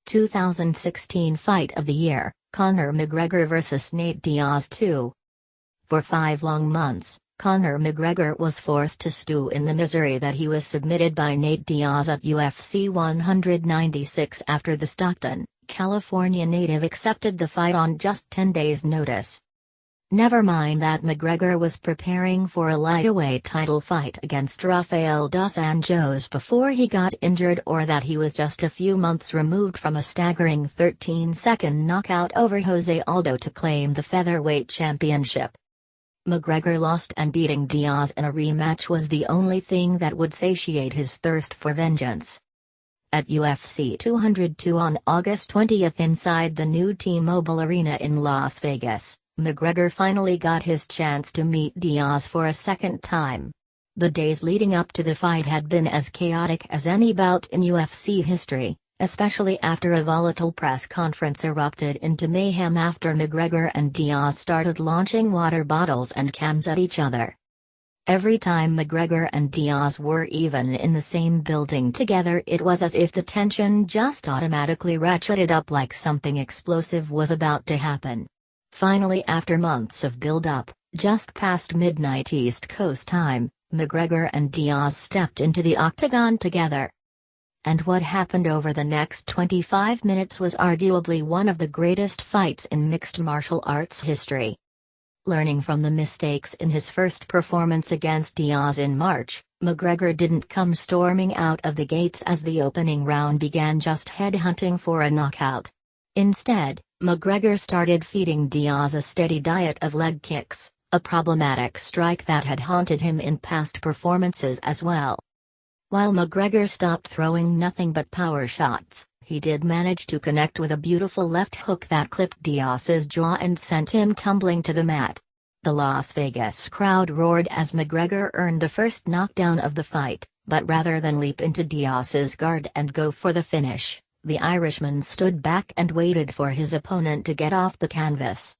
2016 Fight of the Year, Conor McGregor vs Nate Diaz 2. For 5 long months, Conor McGregor was forced to stew in the misery that he was submitted by Nate Diaz at UFC 196 after the Stockton, California native accepted the fight on just 10 days' notice. Never mind that McGregor was preparing for a lightweight title fight against Rafael dos Anjos before he got injured, or that he was just a few months removed from a staggering 13-second knockout over Jose Aldo to claim the featherweight championship. McGregor lost, and beating Diaz in a rematch was the only thing that would satiate his thirst for vengeance. At UFC 202 on August 20 inside the new T-Mobile Arena in Las Vegas, McGregor finally got his chance to meet Diaz for a second time. The days leading up to the fight had been as chaotic as any bout in UFC history, especially after a volatile press conference erupted into mayhem after McGregor and Diaz started launching water bottles and cans at each other. Every time McGregor and Diaz were even in the same building together, it was as if the tension just automatically ratcheted up, like something explosive was about to happen. Finally, after months of build-up, just past midnight East Coast time, McGregor and Diaz stepped into the octagon together. And what happened over the next 25 minutes was arguably one of the greatest fights in mixed martial arts history. Learning from the mistakes in his first performance against Diaz in March, McGregor didn't come storming out of the gates as the opening round began, just headhunting for a knockout. Instead, McGregor started feeding Diaz a steady diet of leg kicks, a problematic strike that had haunted him in past performances as well. While McGregor stopped throwing nothing but power shots, he did manage to connect with a beautiful left hook that clipped Diaz's jaw and sent him tumbling to the mat. The Las Vegas crowd roared as McGregor earned the first knockdown of the fight, but rather than leap into Diaz's guard and go for the finish, the Irishman stood back and waited for his opponent to get off the canvas.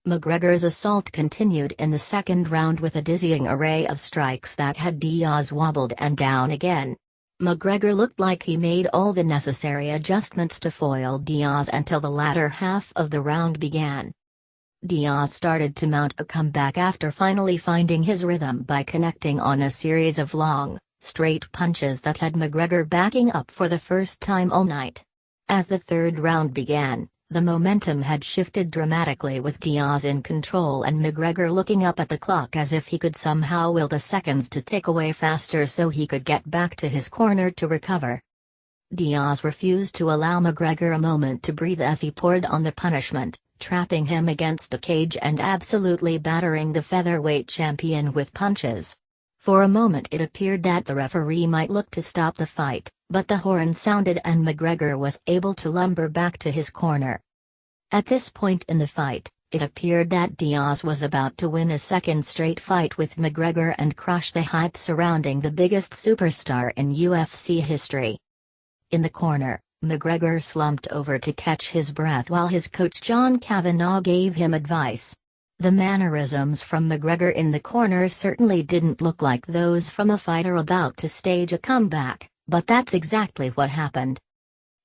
McGregor's assault continued in the second round with a dizzying array of strikes that had Diaz wobbled and down again. McGregor looked like he made all the necessary adjustments to foil Diaz until the latter half of the round began. Diaz started to mount a comeback after finally finding his rhythm by connecting on a series of long, straight punches that had McGregor backing up for the first time all night. As the third round began, the momentum had shifted dramatically, with Diaz in control and McGregor looking up at the clock as if he could somehow will the seconds to tick away faster so he could get back to his corner to recover. Diaz refused to allow McGregor a moment to breathe as he poured on the punishment, trapping him against the cage and absolutely battering the featherweight champion with punches. For a moment it appeared that the referee might look to stop the fight, but the horn sounded and McGregor was able to lumber back to his corner. At this point in the fight, it appeared that Diaz was about to win a second straight fight with McGregor and crush the hype surrounding the biggest superstar in UFC history. In the corner, McGregor slumped over to catch his breath while his coach John Kavanagh gave him advice. The mannerisms from McGregor in the corner certainly didn't look like those from a fighter about to stage a comeback, but that's exactly what happened.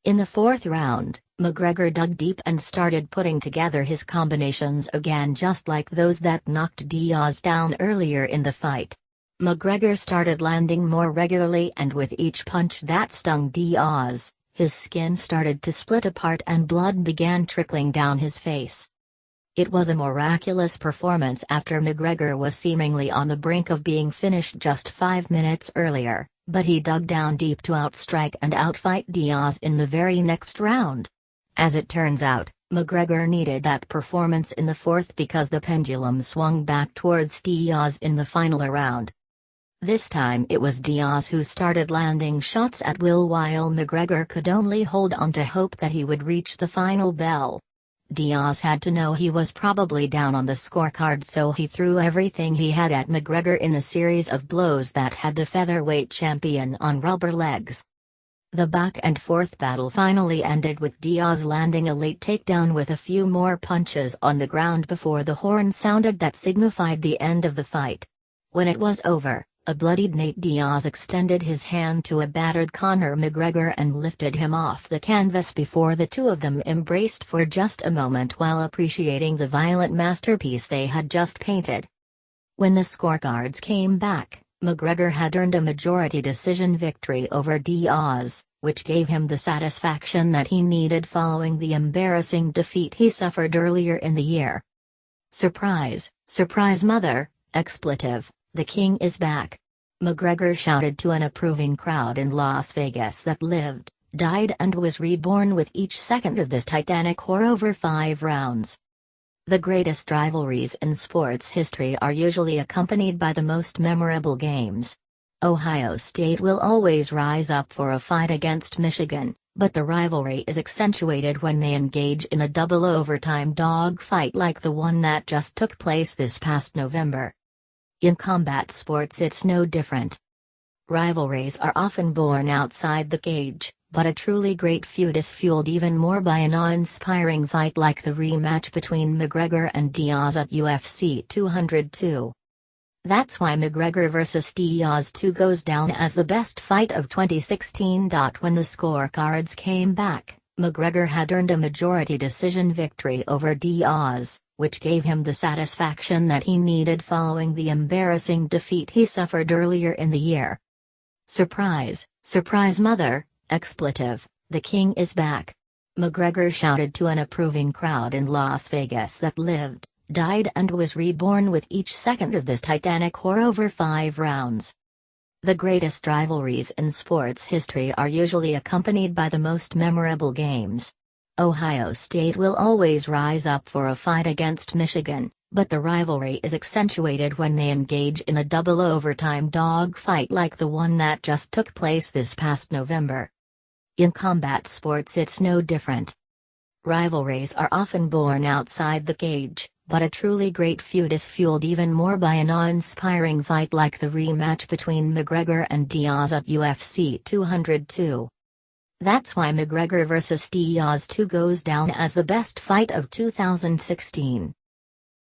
In the fourth round, McGregor dug deep and started putting together his combinations again, just like those that knocked Diaz down earlier in the fight. McGregor started landing more regularly, and with each punch that stung Diaz, his skin started to split apart and blood began trickling down his face. It was a miraculous performance after McGregor was seemingly on the brink of being finished just 5 minutes earlier, but he dug down deep to outstrike and outfight Diaz in the very next round. As it turns out, McGregor needed that performance in the fourth because the pendulum swung back towards Diaz in the final round. This time it was Diaz who started landing shots at will, while McGregor could only hold on to hope that he would reach the final bell. Diaz had to know he was probably down on the scorecard, so he threw everything he had at McGregor in a series of blows that had the featherweight champion on rubber legs. The back and forth battle finally ended with Diaz landing a late takedown with a few more punches on the ground before the horn sounded that signified the end of the fight. When it was over, A bloodied Nate Diaz extended his hand to a battered Conor McGregor and lifted him off the canvas before the two of them embraced for just a moment while appreciating the violent masterpiece they had just painted. When the scorecards came back, McGregor had earned a majority decision victory over Diaz, which gave him the satisfaction that he needed following the embarrassing defeat he suffered earlier in the year. "Surprise, surprise mother, expletive, the king is back," McGregor shouted to an approving crowd in Las Vegas that lived, died and was reborn with each second of this titanic war over 5 rounds. The greatest rivalries in sports history are usually accompanied by the most memorable games. Ohio State will always rise up for a fight against Michigan, but the rivalry is accentuated when they engage in a double overtime dogfight like the one that just took place this past November. In combat sports it's no different. Rivalries are often born outside the cage, but a truly great feud is fueled even more by an awe-inspiring fight like the rematch between McGregor and Diaz at UFC 202. That's why McGregor vs. Diaz 2 goes down as the best fight of 2016. When the scorecards came back, McGregor had earned a majority decision victory over Diaz, which gave him the satisfaction that he needed following the embarrassing defeat he suffered earlier in the year. "Surprise, surprise mother, expletive, the king is back," McGregor shouted to an approving crowd in Las Vegas that lived, died and was reborn with each second of this titanic war over 5 rounds. The greatest rivalries in sports history are usually accompanied by the most memorable games. Ohio State will always rise up for a fight against Michigan, but the rivalry is accentuated when they engage in a double overtime dogfight like the one that just took place this past November. In combat sports it's no different. Rivalries are often born outside the cage, but a truly great feud is fueled even more by an awe-inspiring fight like the rematch between McGregor and Diaz at UFC 202. That's why McGregor vs. Diaz 2 goes down as the best fight of 2016.